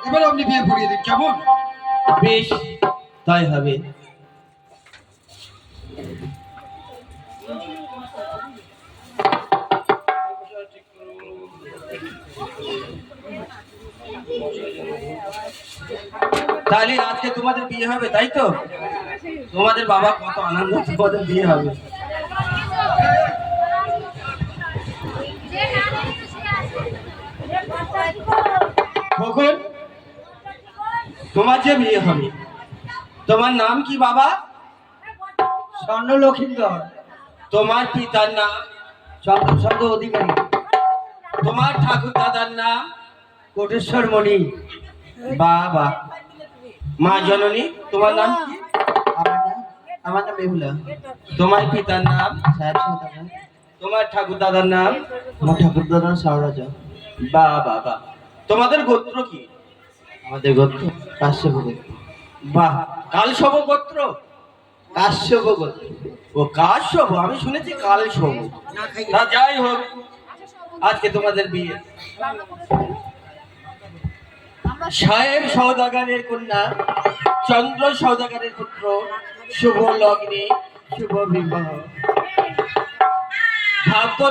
এবার আপনি বিয়ে পড়িয়ে দিন, কেমন? বেশ, তাই হবে। তাহলে আজকে তোমাদের বিয়ে হবে, তাই তো? তোমাদের বাবা কত আনন্দ, তোমাদের বিয়ে হবে। কখন তোমার যে বিয়ে হবে, তোমার নাম কি বাবা? স্বর্ণ লক্ষিন্দর। তোমার পিতার নাম? চন্দ্রচন্দ্র অধিকারী। তোমার ঠাকুর দাদার নাম? কোটেশ্বর মণি। বাবা। মা জননী তোমার নাম কি? আমার নাম বেহুলা। তোমার পিতার নাম? সাহেব সদাগর। তোমার ঠাকুর দাদার নাম? আমার ঠাকুর দাদার সাহরাজা। বাবা। তোমাদের গোত্র কি? আমাদের গোত্র কাশ্যপ গোত্র। বাহ, কালসব গোত্র? কাশ্যপ গোত্র। ও কাশ্যপ, আমি শুনেছি কালসব। তা যাই হোক, আজকে তোমাদের বিয়ে। সাহেব সওদাগরের কন্যা চন্দ্র সওদাগরের পুত্র, শুভ লগ্নে শুভ বিবাহ। ভাদ্র